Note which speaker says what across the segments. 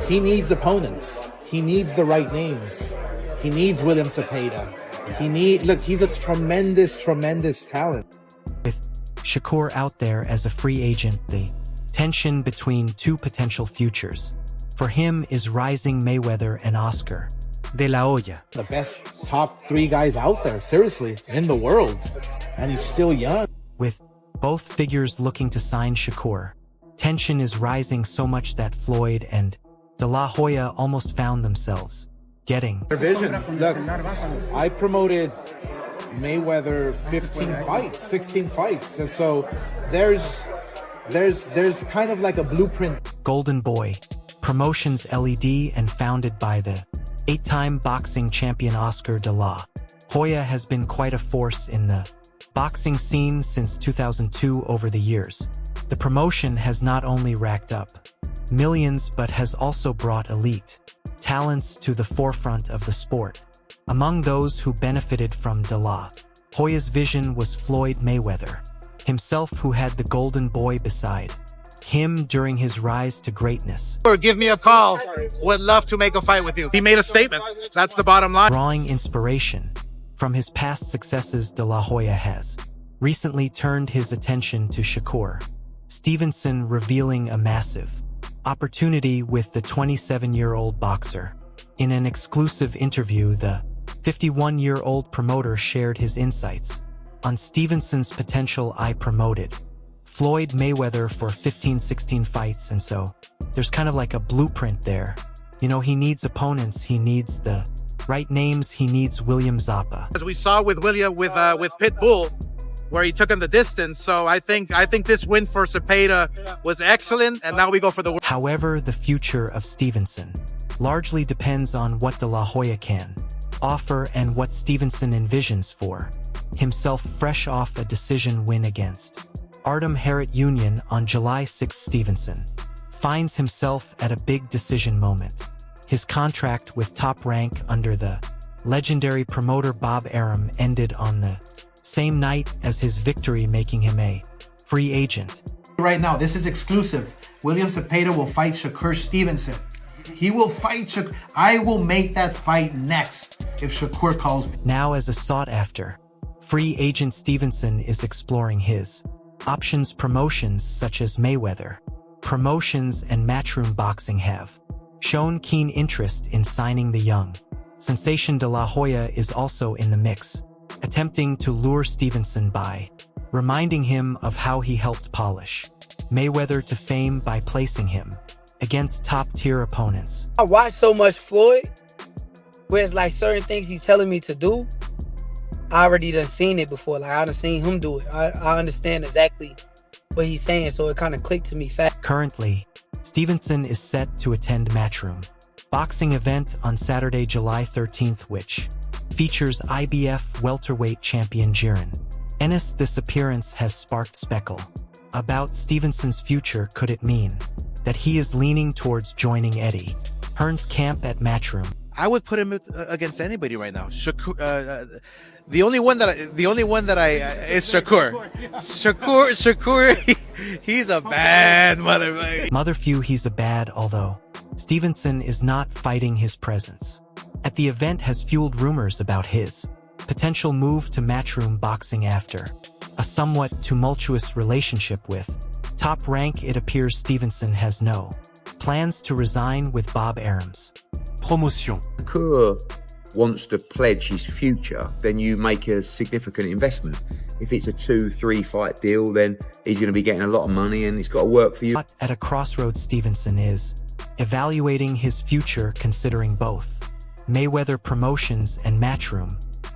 Speaker 1: he needs opponents. He needs the right names. He needs William Cepeda. Look, he's a tremendous, tremendous talent.
Speaker 2: With Shakur out there as a free agent, the tension between two potential futures for him is rising Mayweather and Oscar De La Hoya.
Speaker 1: The best top 3 guys out there, seriously, in the world. And he's still young.
Speaker 2: With both figures looking to sign Shakur, tension is rising so much that Floyd and De La Hoya almost found themselves getting
Speaker 1: Vision. Look, I promoted Mayweather 15 fights, 16 fights. And so there's kind of like a blueprint.
Speaker 2: Golden Boy Promotions LED and founded by the 8-time boxing champion Oscar De La Hoya has been quite a force in the boxing scene since 2002. Over the years, the promotion has not only racked up millions but has also brought elite talents to the forefront of the sport. Among those who benefited from De La Hoya's vision was Floyd Mayweather himself, who had the Golden Boy beside him during his rise to greatness.
Speaker 3: Or give me a call. Would love to make a fight with you. He made a statement. That's the bottom line.
Speaker 2: Drawing inspiration from his past successes, De La Hoya has recently turned his attention to Shakur Stevenson, revealing a massive opportunity with the 27-year-old boxer. In an exclusive interview, the 51-year-old promoter shared his insights on Stevenson's potential. I promoted Floyd Mayweather for 15-16 fights, and so there's kind of like a blueprint there. You know, he needs opponents, he needs the right names, he needs William Zappa.
Speaker 3: As we saw with William with Pitbull, where he took him the distance. So I think this win for Cepeda was excellent, and now we go for the win.
Speaker 2: However, the future of Stevenson largely depends on what De La Hoya can offer and what Stevenson envisions for himself. Fresh off a decision win against Artem Harit Union on July 6, Stevenson finds himself at a big decision moment. His contract with Top Rank under the legendary promoter Bob Arum ended on the same night as his victory, making him a free agent.
Speaker 4: Right now, this is exclusive. William Cepeda will fight Shakur Stevenson. He will fight Shakur. I will make that fight next if Shakur calls me.
Speaker 2: Now, as a sought-after free agent, Stevenson is exploring his options. Promotions such as Mayweather Promotions and Matchroom Boxing have shown keen interest in signing the young sensation. De La Hoya is also in the mix, attempting to lure Stevenson by reminding him of how he helped polish Mayweather to fame by placing him against top-tier opponents.
Speaker 5: I watch so much Floyd, where it's like certain things he's telling me to do, I already done seen it before. Like, I done seen him do it. I understand exactly what he's saying, so it kind of clicked to me fast.
Speaker 2: Currently, Stevenson is set to attend Matchroom boxing event on Saturday, July 13th, which features IBF welterweight champion Jiren Ennis. This appearance has sparked speculation about Stevenson's future. Could it mean that he is leaning towards joining Eddie Hearn's camp at Matchroom?
Speaker 3: I would put him against anybody right now. Shakur, the only one that I is Shakur. Shakur, he's a bad
Speaker 2: Motherfucker, he's a bad. Although Stevenson is not fighting, his presence at the event has fueled rumors about his potential move to Matchroom Boxing after a somewhat tumultuous relationship with Top Rank. It appears Stevenson has no plans to resign with Bob Arum's promotion.
Speaker 6: Shakur wants to pledge his future, then you make a significant investment. If it's a 2-3 fight deal, then he's going to be getting a lot of money and it's got to work for you.
Speaker 2: But at a crossroads, Stevenson is evaluating his future, considering both Mayweather Promotions and Matchroom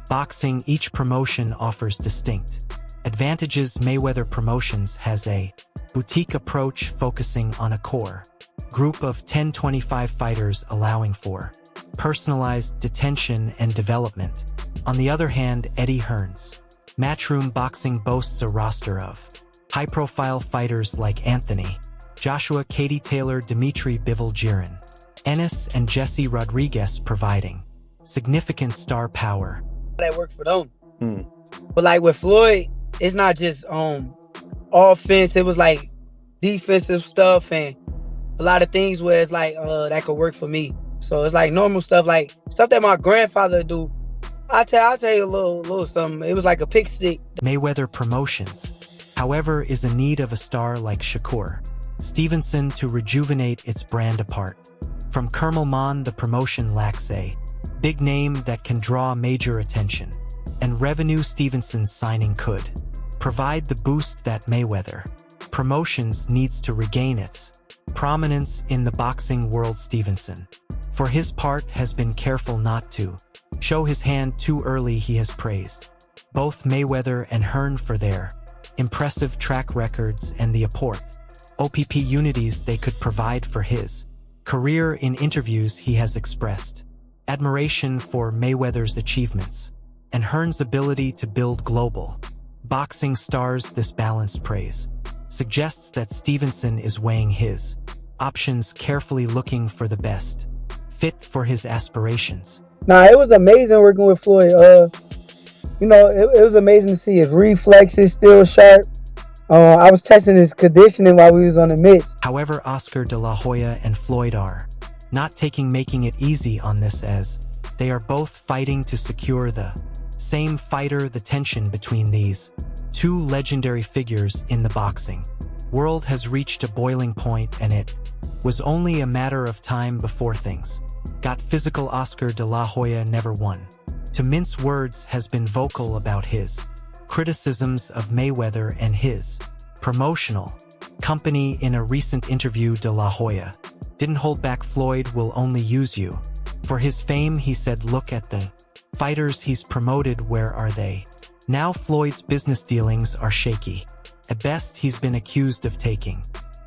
Speaker 2: Boxing. Each promotion offers distinct advantages. Mayweather Promotions has a boutique approach, focusing on a core group of 10-25 fighters, allowing for personalized detention and development. On the other hand, Eddie Hearn's Matchroom Boxing boasts a roster of high-profile fighters like Anthony Joshua, Katie Taylor, Dimitri Bivol, Jiren Ennis, and Jesse Rodriguez, providing significant star power.
Speaker 5: That worked for them. But like with Floyd, it's not just offense. It was like defensive stuff, and a lot of things where it's like that could work for me. So it's like normal stuff, like stuff that my grandfather do. I'll tell you a little something. It was like a pick stick.
Speaker 2: Mayweather Promotions, however, is in need of a star like Shakur Stevenson to rejuvenate its brand apart. From Kermelman, the promotion lacks a big name that can draw major attention, and revenue Stevenson's signing could provide the boost that Mayweather Promotions needs to regain its prominence in the boxing world. Stevenson, for his part, has been careful not to show his hand too early. He has praised both Mayweather and Hearn for their impressive track records and the OPP unities they could provide for his career. In interviews, he has expressed admiration for Mayweather's achievements and Hearn's ability to build global boxing stars. This balanced praise suggests that Stevenson is weighing his options carefully, looking for the best fit for his aspirations.
Speaker 5: Nah, it was amazing working with Floyd. It was amazing to see his reflexes still sharp. I was testing his conditioning while we was on the mitts.
Speaker 2: However, Oscar De La Hoya and Floyd are not making it easy on this, as they are both fighting to secure the same fighter. The tension between these two legendary figures in the boxing world has reached a boiling point, and it was only a matter of time before things got physical. Oscar De La Hoya, never one to mince words, has been vocal about his criticisms of Mayweather and his promotional company. In a recent interview, De La Hoya didn't hold back. Floyd will only use you for his fame, he said. Look at the fighters he's promoted. Where are they now? Floyd's business dealings are shaky. At best, he's been accused of taking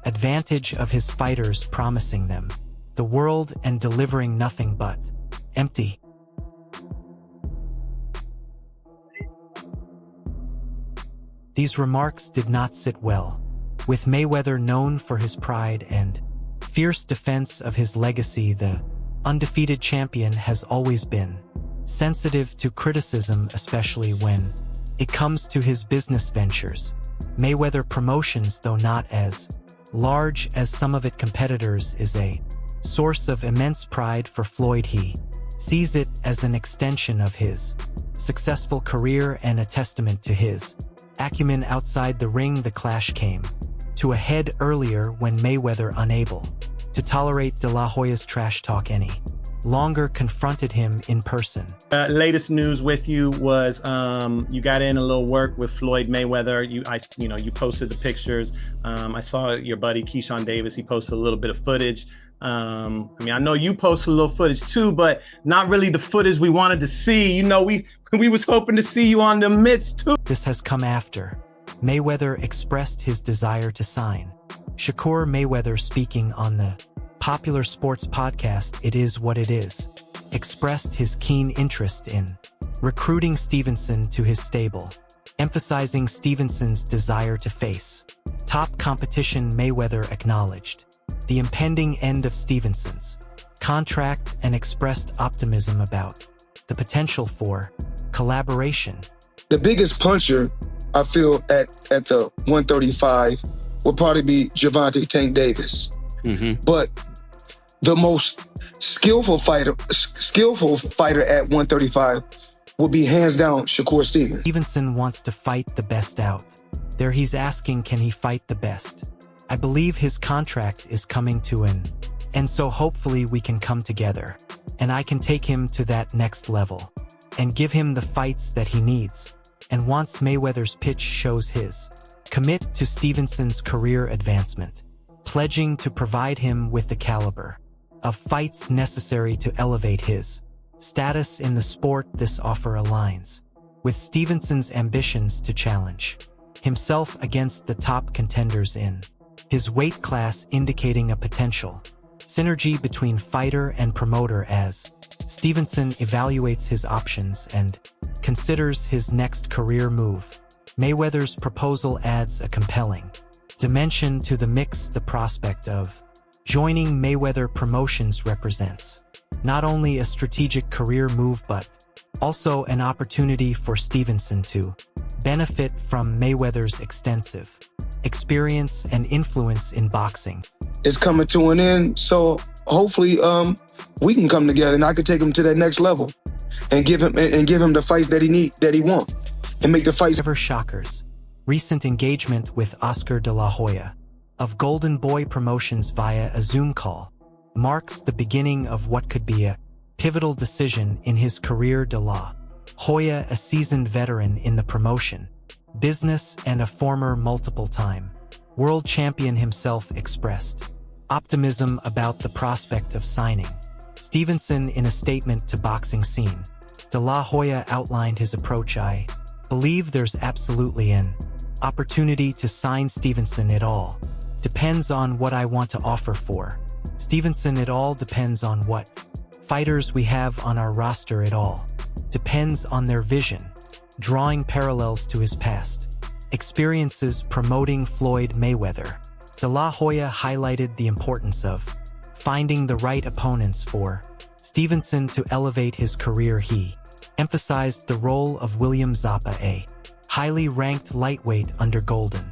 Speaker 2: advantage of his fighters, promising them the world and delivering nothing but empty. These remarks did not sit well with Mayweather, known for his pride and fierce defense of his legacy. The undefeated champion has always been sensitive to criticism, especially when it comes to his business ventures. Mayweather Promotions, though not as large as some of its competitors, is a source of immense pride for Floyd. He sees it as an extension of his successful career and a testament to his acumen outside the ring. The clash came to a head earlier when Mayweather, unable to tolerate De La Hoya's trash talk any longer, confronted him in person.
Speaker 7: Latest news with you was you got in a little work with Floyd Mayweather. You posted the pictures. I saw your buddy Keyshawn Davis. He posted a little bit of footage. I know you posted a little footage too, but not really the footage we wanted to see. We was hoping to see you on the mitts too.
Speaker 2: This has come after Mayweather expressed his desire to sign Shakur. Mayweather, speaking on the popular sports podcast It Is What It Is, expressed his keen interest in recruiting Stevenson to his stable, emphasizing Stevenson's desire to face top competition. Mayweather acknowledged the impending end of Stevenson's contract and expressed optimism about the potential for collaboration.
Speaker 8: The biggest puncher, I feel, at the 135 will probably be Gervonta Tank Davis. Mm-hmm. But the most skillful fighter at 135 will be hands down Shakur Stevenson.
Speaker 2: Stevenson wants to fight the best out there. He's asking, can he fight the best? I believe his contract is coming to an end, so hopefully we can come together and I can take him to that next level and give him the fights that he needs and wants. Mayweather's pitch shows his commit to Stevenson's career advancement, pledging to provide him with the caliber of fights necessary to elevate his status in the sport. This offer aligns with Stevenson's ambitions to challenge himself against the top contenders in his weight class, indicating a potential synergy between fighter and promoter as Stevenson evaluates his options and considers his next career move. Mayweather's proposal adds a compelling dimension to the mix. The prospect of joining Mayweather Promotions represents not only a strategic career move but also an opportunity for Stevenson to benefit from Mayweather's extensive experience and influence in boxing.
Speaker 8: is coming to an end. So hopefully we can come together and I can take him to that next level and give him the fights that he want and make the fights.
Speaker 2: Ever shockers. Recent engagement with Oscar De La Hoya of Golden Boy Promotions via a Zoom call marks the beginning of what could be a pivotal decision in his career. De La Hoya, a seasoned veteran in the promotion, business and a former multiple-time world champion himself, expressed optimism about the prospect of signing Stevenson in a statement to Boxing Scene. De La Hoya outlined his approach. "I believe there's absolutely an opportunity to sign Stevenson. It all depends on what I want to offer for Stevenson. It all depends on what fighters we have on our roster. It all depends on their vision," drawing parallels to his past experiences promoting Floyd Mayweather. De La Hoya highlighted the importance of finding the right opponents for Stevenson to elevate his career. He emphasized the role of William Zappa, a highly ranked lightweight under Golden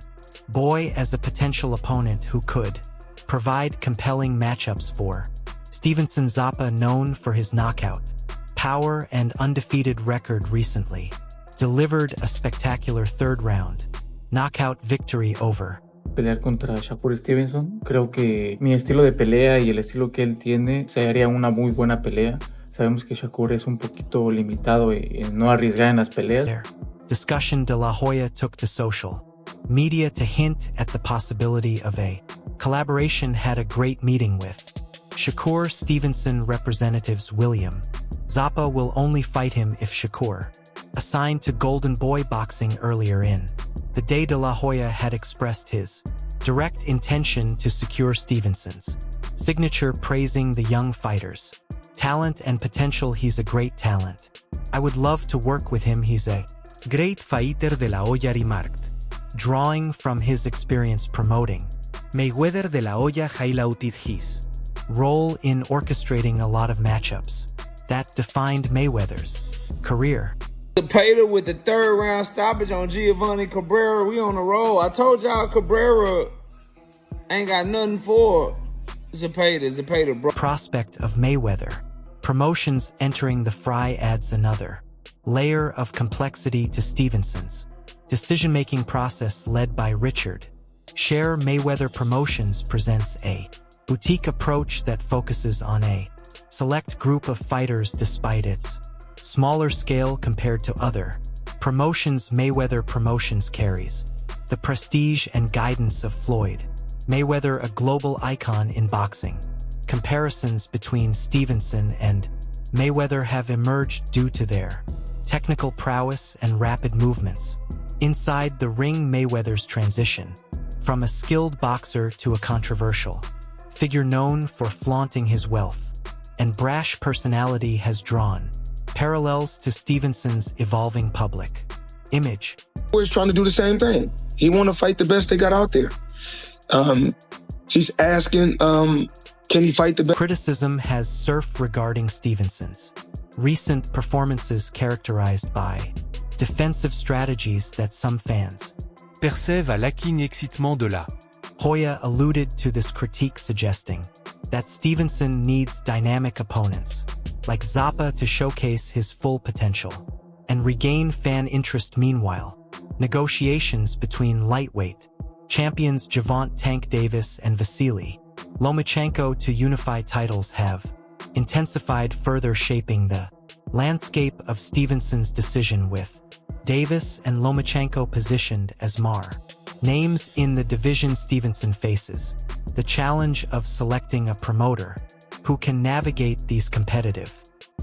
Speaker 2: Boy, as a potential opponent who could provide compelling matchups for Stevenson. Zappa, known for his knockout power and undefeated record, recently delivered a spectacular third-round knockout victory over
Speaker 9: pelear contra Shakur Stevenson. Creo que mi estilo de pelea y el estilo que él tiene se haría una muy buena pelea. Sabemos que Shakur es un poquito limitado en no arriesgar en las peleas.
Speaker 2: Discussion. De La Hoya took to social media to hint at the possibility of a collaboration. Had a great meeting with Shakur Stevenson representatives. William Zappa will only fight him if Shakur assigned to Golden Boy Boxing. Earlier in the day, De La Hoya had expressed his direct intention to secure Stevenson's signature, praising the young fighter's talent and potential. "He's a great talent. I would love to work with him. He's a great fighter." De La Hoya remarked, drawing from his experience promoting Mayweather. De La Hoya highlighted his role in orchestrating a lot of matchups that defined Mayweather's career.
Speaker 10: Zepeda with the third round stoppage on Giovanni Cabrera. We on the roll. I told y'all Cabrera ain't got nothing for Zepeda, bro.
Speaker 2: Prospect of Mayweather promotions entering the fray adds another layer of complexity to Stevenson's decision-making process. Led by Richard Scher, Mayweather Promotions presents a boutique approach that focuses on a select group of fighters. Despite its smaller scale compared to other promotions, Mayweather Promotions carries the prestige and guidance of Floyd Mayweather, a global icon in boxing. Comparisons between Stevenson and Mayweather have emerged due to their technical prowess and rapid movements inside the ring. Mayweather's transition from a skilled boxer to a controversial figure known for flaunting his wealth and brash personality has drawn parallels to Stevenson's evolving public image.
Speaker 8: He's trying to do the same thing. He want to fight the best they got out there. He's asking, can he fight the best?
Speaker 2: Criticism has surfaced regarding Stevenson's recent performances, characterized by defensive strategies that some fans
Speaker 11: percèvent à l'inexcitement de la
Speaker 2: Hoya alluded to this critique, suggesting that Stevenson needs dynamic opponents like Zappa to showcase his full potential and regain fan interest. Meanwhile, negotiations between lightweight champions Javante Tank Davis and Vasily Lomachenko to unify titles have intensified, further shaping the landscape of Stevenson's decision, with Davis and Lomachenko positioned as names in the division. Stevenson faces the challenge of selecting a promoter who can navigate these competitive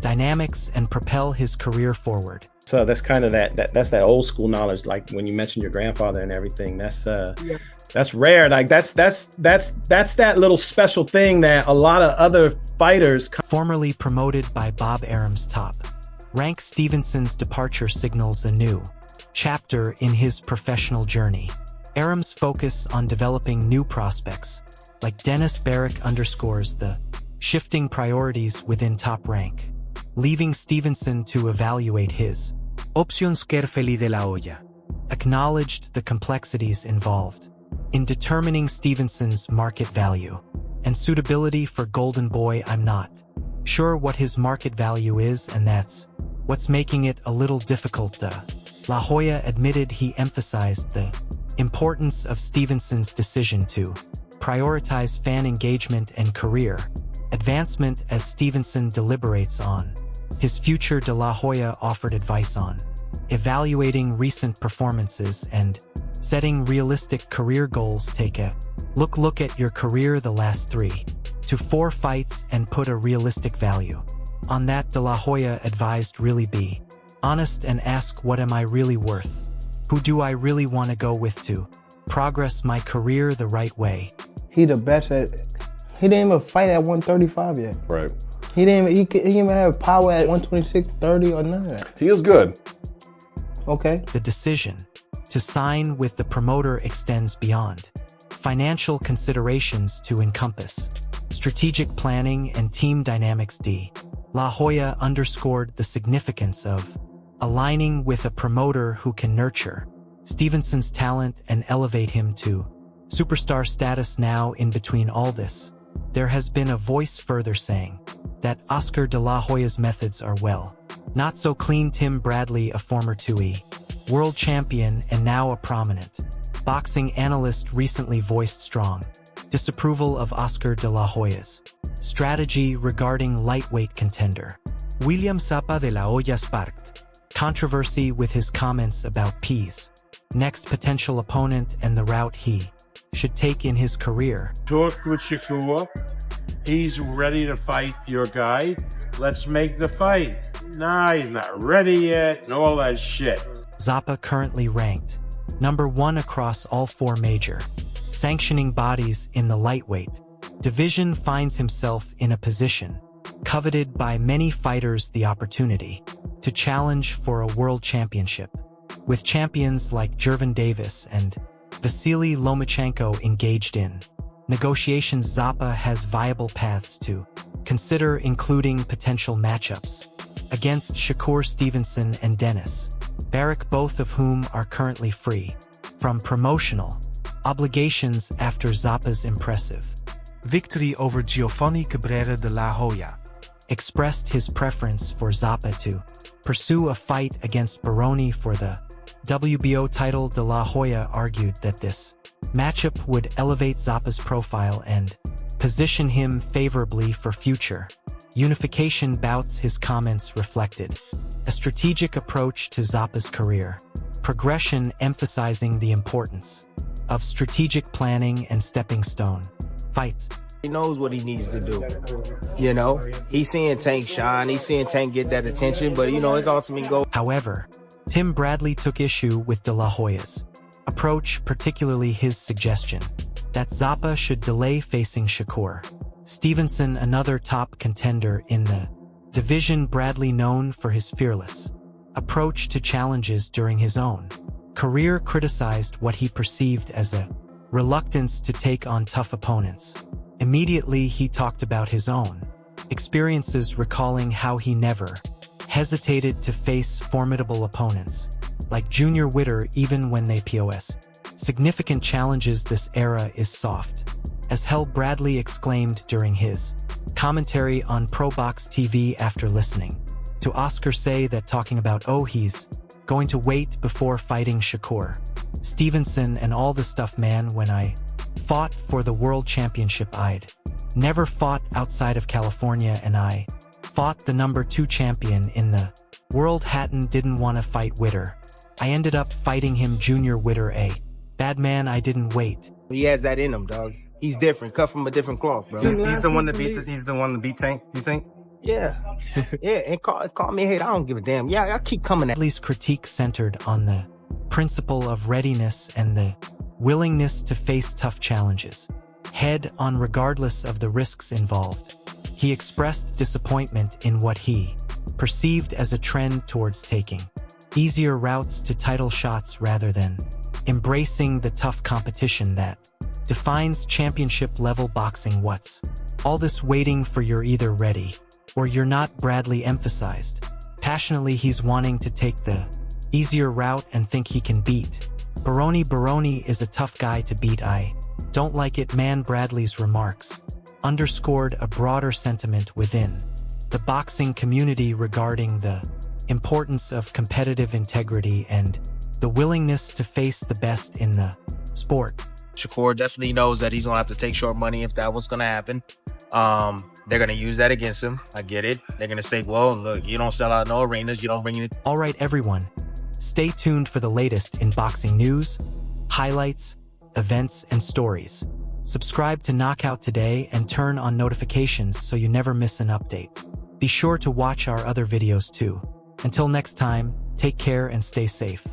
Speaker 2: dynamics and propel his career forward.
Speaker 7: So that's kind of that's that old school knowledge, like when you mentioned your grandfather and everything. That's rare. Like that's that little special thing that a lot of other fighters.
Speaker 2: Formerly promoted by Bob Arum's top rank, Stevenson's departure signals a new chapter in his professional journey. Arum's focus on developing new prospects like Dennis Barrick underscores the shifting priorities within Top Rank, leaving Stevenson to evaluate his options carefully. De La Hoya acknowledged the complexities involved in determining Stevenson's market value and suitability for Golden Boy. I'm not sure what his market value is, and that's what's making it a little difficult. La Hoya admitted he emphasized the importance of Stevenson's decision to prioritize fan engagement and career advancement as Stevenson deliberates on his future. De La Hoya offered advice on evaluating recent performances and setting realistic career goals. Take a look at your career the last 3 to 4 fights and put a realistic value on that. De La Hoya advised really be honest and ask, what am I really worth? Who do I really want to go with to progress my career the right way?
Speaker 12: He the best at, he didn't even fight at 135 yet.
Speaker 13: Right.
Speaker 12: He didn't even have power at 126, 30 or none of that.
Speaker 13: He is good.
Speaker 12: Okay.
Speaker 2: The decision to sign with the promoter extends beyond financial considerations to encompass strategic planning and team dynamics. De La Hoya underscored the significance of aligning with a promoter who can nurture Stevenson's talent and elevate him to superstar status. Now, in between all this, there has been a voice further saying that Oscar De La Hoya's methods are well, not so clean. Tim Bradley, a former 2E world champion and now a prominent boxing analyst, recently voiced strong disapproval of Oscar De La Hoya's strategy regarding lightweight contender William Zapa De La Hoya sparked controversy with his comments about P's next potential opponent and the route he should take in his career.
Speaker 14: Talk with Shakur. He's ready to fight your guy. Let's make the fight. Nah, he's not ready yet, and all that shit.
Speaker 2: Zapa, currently ranked number 1 across all 4 major sanctioning bodies in the lightweight division, finds himself in a position coveted by many fighters, the opportunity to challenge for a world championship. With champions like Gervon Davis and Vasily Lomachenko engaged in negotiations, Zapa has viable paths to consider, including potential matchups against Shakur Stevenson and Dennis Barrick, both of whom are currently free from promotional obligations after Zapa's impressive
Speaker 11: victory over Giovanni Cabrera de La Hoya.
Speaker 2: Expressed his preference for Zapa to pursue a fight against Baroni for the WBO title. De La Hoya argued that this matchup would elevate Zapa's profile and position him favorably for future unification bouts. His comments reflected a strategic approach to Zapa's career progression, emphasizing the importance of strategic planning and stepping stone fights.
Speaker 15: He knows what he needs to do. You know, he's seeing Tank shine, he's seeing Tank get that attention, but you know, his ultimate goal.
Speaker 2: However, Tim Bradley took issue with De La Hoya's approach, particularly his suggestion that Zapa should delay facing Shakur Stevenson, another top contender in the division. Bradley, known for his fearless approach to challenges during his own career, criticized what he perceived as a reluctance to take on tough opponents. Immediately, he talked about his own experiences, recalling how he never hesitated to face formidable opponents like Junior Witter, even when they pose significant challenges. This era is soft as hell, Bradley exclaimed during his commentary on Pro Box TV after listening to Oscar say that, talking about, oh, he's going to wait before fighting Shakur Stevenson and all the stuff. Man, when I fought for the world championship, I'd never fought outside of California, and I fought the number 2 champion in the world. Hatton didn't want to fight Witter. I ended up fighting him. Junior Witter, a bad man. I didn't wait.
Speaker 15: He has that in him, dog. He's different, cut from a different cloth, bro.
Speaker 16: He's the one to beat. He's the one to beat Tank. You think?
Speaker 15: Yeah, yeah. And call me a hater. I don't give a damn. Yeah, I keep coming at.
Speaker 2: Bradley's critique centered on the principle of readiness and the willingness to face tough challenges head on, regardless of the risks involved. He expressed disappointment in what he perceived as a trend towards taking easier routes to title shots rather than embracing the tough competition that defines championship-level boxing. What's all this waiting for? You're either ready or you're not, Bradley emphasized. Passionately, he's wanting to take the easier route and think he can beat Baroni is a tough guy to beat. I don't like it. Man, Bradley's remarks underscored a broader sentiment within the boxing community regarding the importance of competitive integrity and the willingness to face the best in the sport.
Speaker 15: Shakur definitely knows that he's gonna have to take short money if that was gonna happen. They're gonna use that against him. I get it. They're gonna say, well, look, you don't sell out no arenas, you don't bring it.
Speaker 2: All right, everyone, stay tuned for the latest in boxing news, highlights, events, and stories. Subscribe to Knockout today and turn on notifications so you never miss an update. Be sure to watch our other videos too. Until next time, take care and stay safe.